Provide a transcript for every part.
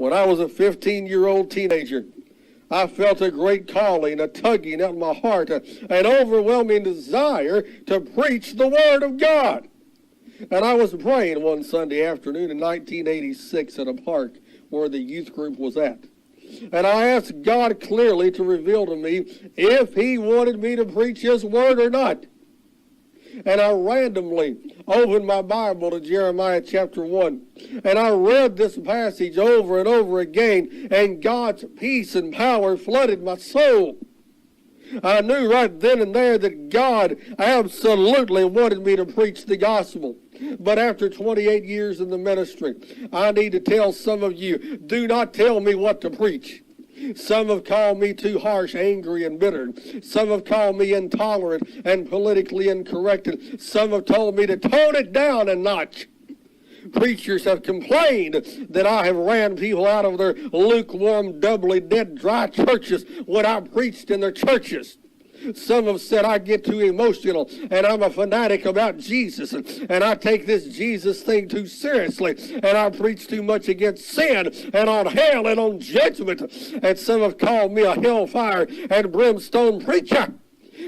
When I was a 15-year-old teenager, I felt a great calling, a tugging at my heart, an overwhelming desire to preach the Word of God. And I was praying one Sunday afternoon in 1986 at a park where the youth group was at. And I asked God clearly to reveal to me if He wanted me to preach His Word or not. And I randomly opened my Bible to Jeremiah chapter 1. And I read this passage over and over again, and God's peace and power flooded my soul. I knew right then and there that God absolutely wanted me to preach the gospel. But after 28 years in the ministry, I need to tell some of you, do not tell me what to preach. Some have called me too harsh, angry, and bitter. Some have called me intolerant and politically incorrect. Some have told me to tone it down a notch. Preachers have complained that I have ran people out of their lukewarm, doubly dead, dry churches when I preached in their churches. Some have said I get too emotional and I'm a fanatic about Jesus and I take this Jesus thing too seriously and I preach too much against sin and on hell and on judgment. And some have called me a hellfire and brimstone preacher.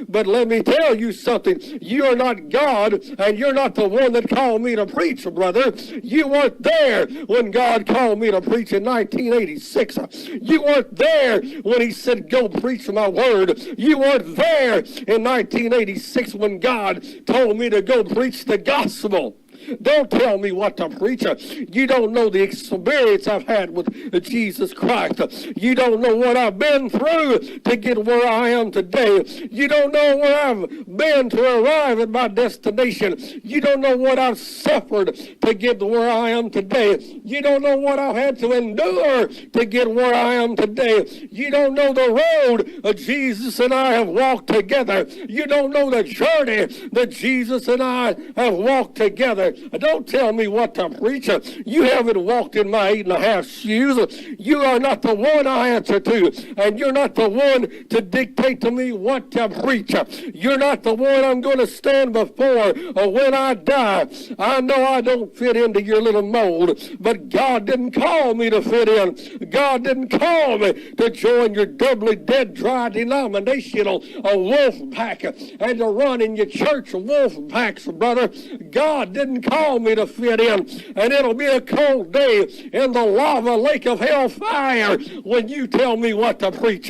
But let me tell you something. You are not God, and you're not the one that called me to preach, brother. You weren't there when God called me to preach in 1986. You weren't there when He said, go preach my word. You weren't there in 1986 when God told me to go preach the gospel. Don't tell me what to preach. You don't know the experience I've had with Jesus Christ. You don't know what I've been through to get where I am today. You don't know where I've been to arrive at my destination. You don't know what I've suffered to get to where I am today. You don't know what I've had to endure to get where I am today. You don't know the road Jesus and I have walked together. You don't know the journey that Jesus and I have walked together. Don't tell me what to preach. You haven't walked in my 8.5 shoes. You are not the one I answer to, and you're not the one to dictate to me what to preach. You're not the one I'm going to stand before when I die. I know I don't fit into your little mold, but God didn't call me to fit in. God didn't call me to join your doubly dead, dry denominational wolf pack and to run in your church wolf packs, brother. God didn't call me to fit in, and it'll be a cold day in the lava lake of hellfire when you tell me what to preach.